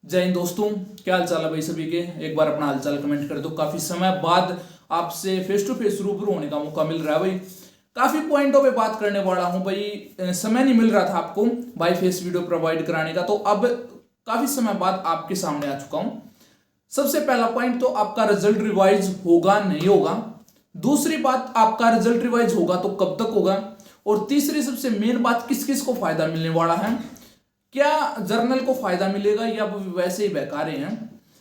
जय हिंद दोस्तों, क्या हाल चाल है भाई सभी के। एक बार अपना हालचाल कमेंट कर दो। काफी समय बाद आपसे फेस टू फेस रूबरू होने का मौका मिल रहा है भाई। काफी पॉइंटों पे बात करने वाला हूं भाई। समय नहीं मिल रहा था आपको बाई फेस वीडियो प्रोवाइड कराने का, तो अब काफी समय बाद आपके सामने आ चुका हूं। सबसे पहला पॉइंट तो आपका रिजल्ट रिवाइज होगा नहीं होगा। दूसरी बात, आपका रिजल्ट रिवाइज होगा तो कब तक होगा। और तीसरी सबसे मेन बात, किस किस को फायदा मिलने वाला है। क्या जर्नल को फायदा मिलेगा या वो वैसे ही बेकार हैं।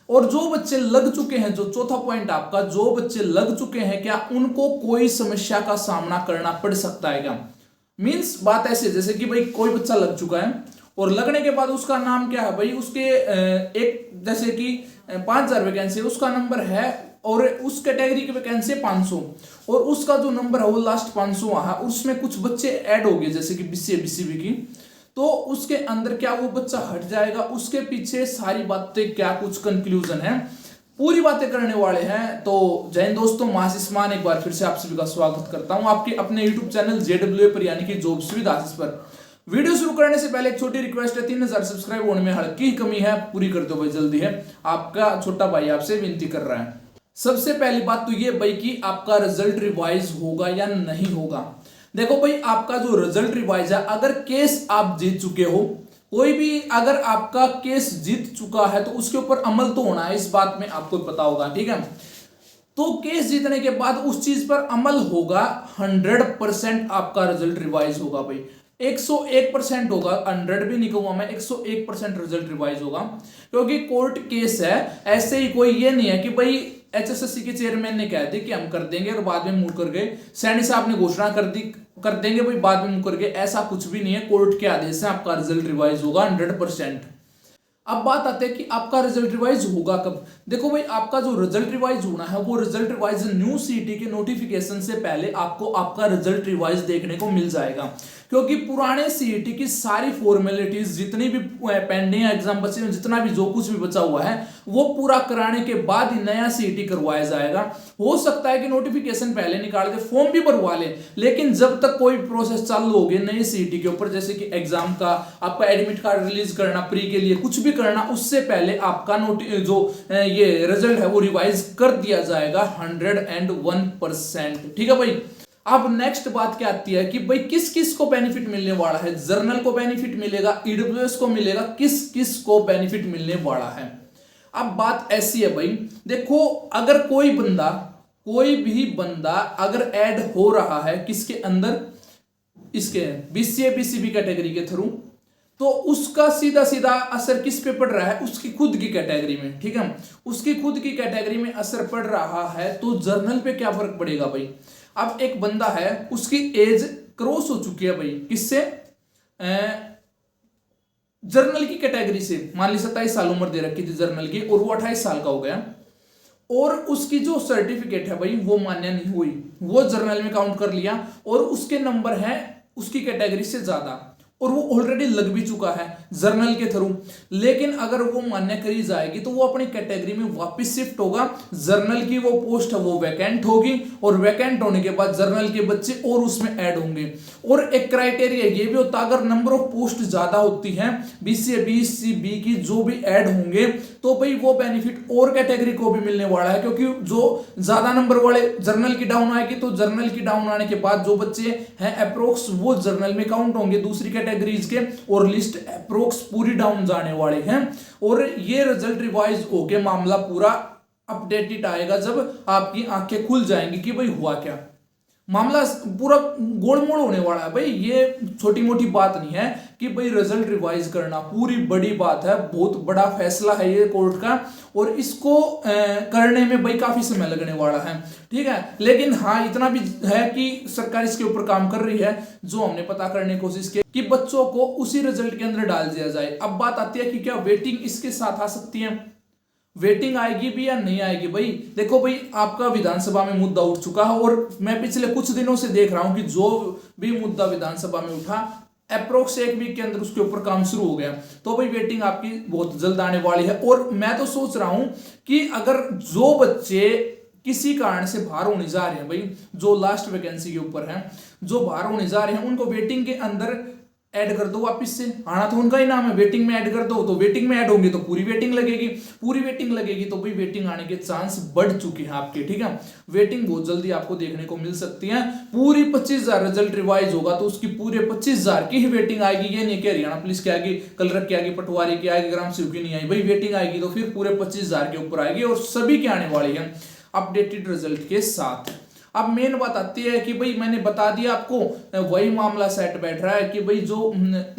और जो बच्चे लग चुके हैं, जो चौथा पॉइंट आपका, जो बच्चे लग चुके हैं क्या उनको कोई समस्या का सामना करना पड़ सकता है क्या। मींस बात ऐसे, जैसे कि भाई कोई बच्चा लग चुका है और लगने के बाद उसका नाम क्या है भाई, उसके एक जैसे कि 5,000 वैकेंसी, उसका नंबर है और उस कैटेगरी की वैकेंसी 500 और उसका जो नंबर है वो लास्ट 500 वहां, उसमें कुछ बच्चे ऐड हो गए जैसे कि बीसीए बीसीबी की, तो उसके अंदर क्या वो बच्चा हट जाएगा। उसके पीछे सारी बातें क्या कुछ कंक्लूजन है, पूरी बातें करने वाले हैं। तो जय हिंद दोस्तों, मैं आशीष मान एक बार फिर से आप सभी का स्वागत करता हूं आपके अपने यूट्यूब चैनल JWA पर, यानी कि जॉब्स विद आशीष पर। वीडियो शुरू करने से पहले एक छोटी रिक्वेस्ट है, 3,000 सब्सक्राइब होने में हल्की कमी है, पूरी कर दो भाई, जल्दी है। आपका छोटा भाई आपसे विनती कर रहा है। सबसे पहली बात तो ये भाई कि आपका रिजल्ट रिवाइज होगा या नहीं होगा। देखो भाई, आपका जो रिजल्ट रिवाइज है, अगर केस आप जीत चुके हो, कोई भी अगर आपका केस जीत चुका है तो उसके ऊपर अमल तो होना है, इस बात में आपको पता होगा, ठीक है। तो केस जीतने के बाद उस चीज पर अमल होगा, 100% आपका रिजल्ट रिवाइज होगा भाई। 101% होगा, 100 भी नहीं कहूंगा मैं, 101% रिजल्ट रिवाइज होगा। क्योंकि कोर्ट केस है, ऐसे ही कोई ये नहीं है कि भाई HSSC के चेयरमैन ने कह दी कि हम कर देंगे और बाद में मुड़ कर गए, सैनी साहब ने घोषणा कर दी कर देंगे भाई, बाद में मुड़ कर गए, ऐसा कुछ भी नहीं है। कोर्ट के आदेश से आपका रिजल्ट रिवाइज होगा 100%। अब बात आती है कि आपका रिजल्ट रिवाइज होगा कब। देखो भाई, आपका जो रिजल्ट रिवाइज होना है वो रिजल्ट रिवाइज न्यू सीटी के नोटिफिकेशन से पहले आपको आपका रिजल्ट रिवाइज देखने को मिल जाएगा। क्योंकि पुराने सीईटी की सारी फॉर्मेलिटीज, जितनी भी पेंडिंग एग्जाम बचे हैं, जितना भी जो कुछ भी बचा हुआ है, वो पूरा कराने के बाद ही नया सीईटी करवाया जाएगा। हो सकता है कि नोटिफिकेशन पहले निकाल के फॉर्म भी भरवा ले, लेकिन जब तक कोई प्रोसेस चालू होगी नए सीईटी के ऊपर, जैसे कि एग्जाम का आपका एडमिट कार्ड रिलीज करना, प्री के लिए कुछ भी करना, उससे पहले आपका जो ये रिजल्ट है वो रिवाइज कर दिया जाएगा 101%, ठीक है भाई। अब नेक्स्ट बात क्या आती है कि भाई किस किस को बेनिफिट मिलने वाला है। जर्नल को बेनिफिट मिलेगा, ईडब्ल्यूएस को मिलेगा, किस किस को बेनिफिट मिलने वाला है। अब बात ऐसी है भाई, देखो अगर कोई भी बंदा अगर ऐड हो रहा है किसके अंदर, इसके बीसीए बीसीबी कैटेगरी के थ्रू, तो उसका सीधा सीधा असर किस पे पड़ रहा है, उसकी खुद की कैटेगरी में, ठीक है। उसकी खुद की कैटेगरी में असर पड़ रहा है तो जर्नल पे क्या फर्क पड़ेगा भाई। अब एक बंदा है, उसकी एज क्रॉस हो चुकी है भाई, किससे, जर्नल की कैटेगरी से। मान ली 27 साल उम्र दे रखी थी जर्नल की और वो 28 साल का हो गया, और उसकी जो सर्टिफिकेट है भाई वो मान्य नहीं हुई, वो जर्नल में काउंट कर लिया और उसके नंबर है उसकी कैटेगरी से ज्यादा, और वो ऑलरेडी लग भी चुका है जर्नल के थ्रू। लेकिन अगर वो मान्य करी जाएगी तो वो अपनी कैटेगरी में वापस शिफ्ट होगा, जर्नल की वो पोस्ट है वो वैकेंट होगी, और वैकेंट होने के बाद जर्नल के बच्चे और उसमें ऐड होंगे। और एक क्राइटेरिया ये भी होता है, अगर नंबर ऑफ पोस्ट ज्यादा होती है बीसीए बीसीबी की जो भी ऐड होंगे, तो भाई वो बेनिफिट और कैटेगरी को भी मिलने वाला है। क्योंकि जो ज्यादा नंबर वाले जर्नल की डाउन आएगी, तो जर्नल की डाउन आने के बाद जो बच्चे हैं अप्रोक्स वो जर्नल में काउंट होंगे दूसरी कैटेगरीज के, और लिस्ट अप्रोक्स पूरी डाउन जाने वाले हैं। और ये रिजल्ट रिवाइज होके मामला पूरा अपडेटेड आएगा जब आपकी आंखें खुल जाएंगी कि भाई हुआ क्या, मामला पूरा गोलमोल होने वाला है भाई। ये छोटी मोटी बात नहीं है कि भाई रिजल्ट रिवाइज करना, पूरी बड़ी बात है, बहुत बड़ा फैसला है ये कोर्ट का, और इसको करने में भाई काफी समय लगने वाला है, ठीक है। लेकिन हाँ, इतना भी है कि सरकार इसके ऊपर काम कर रही है, जो हमने पता करने की कोशिश की कि बच्चों को उसी रिजल्ट के अंदर डाल दिया जाए। अब बात आती है कि क्या वेटिंग इसके साथ आ सकती है, वेटिंग आएगी भी या नहीं आएगी भाई। देखो भाई, आपका विधानसभा में मुद्दा उठ चुका है, और मैं पिछले कुछ दिनों से देख रहा हूं कि जो भी मुद्दा विधानसभा में उठा, अप्रोक्स एक वीक के अंदर उसके ऊपर काम शुरू हो गया। तो भाई वेटिंग आपकी बहुत जल्द आने वाली है। और मैं तो सोच रहा हूं कि अगर जो बच्चे किसी कारण से बाहर होने जा रहे हैं भाई, जो लास्ट वैकेंसी के ऊपर है, जो बाहर होने जा रहे हैं, उनको वेटिंग के अंदर ऐड कर दो वापस से, आना तो उनका ही नाम है, वेटिंग में ऐड कर दो, तो वेटिंग में ऐड होंगे तो पूरी वेटिंग लगेगी, पूरी वेटिंग लगेगी तो भाई वेटिंग आने के चांस बढ़ चुके हैं आपके, ठीक है। वेटिंग बहुत जल्दी आपको देखने को मिल सकती है, पूरी 25,000 रिजल्ट रिवाइज होगा तो उसकी पूरे 25,000 की ही वेटिंग आएगी। ये नहीं कि हरियाणा पुलिस की आएगी, कलरक की आएगी, पटवारी की आएगी, ग्राम सेवक की नहीं आई, भाई वेटिंग आएगी तो फिर पूरे 25,000 के ऊपर आएगी और सभी की आने वाली है अपडेटेड रिजल्ट के साथ। अब मेन बात आती है कि भाई मैंने बता दिया आपको, वही मामला सेट बैठ रहा है कि भाई जो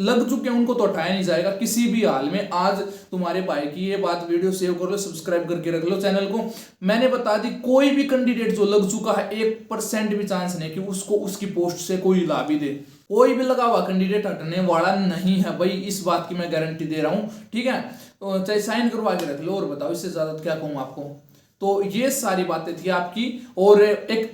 लग चुके हैं उनको तो हटाया नहीं जाएगा किसी भी हाल में। आज तुम्हारे भाई की ये बात, वीडियो सेव कर लो, सब्सक्राइब करके रख लो चैनल को। मैंने बता दी कोई भी कैंडिडेट जो लग चुका है 1% भी चांस नहीं कि उसको उसकी पोस्ट से कोई लाभ ही दे, कोई भी लगा हुआ कैंडिडेट हटने वाला नहीं है भाई, इस बात की मैं गारंटी दे रहा हूं, ठीक है। तो चाहे साइन करवा के रख लो, और बताओ इससे ज्यादा क्या कहूं आपको। तो ये सारी बातें थी आपकी, और एक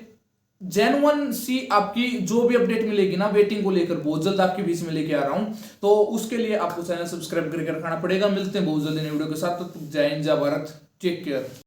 जेन्युइन सी आपकी जो भी अपडेट मिलेगी ना वेटिंग को लेकर बहुत जल्द आपके बीच में लेके आ रहा हूं, तो उसके लिए आपको चैनल सब्सक्राइब करके रखना पड़ेगा। मिलते हैं बहुत जल्दी नई वीडियो के साथ, तो जय हिंद, जय भारत, टेक केयर।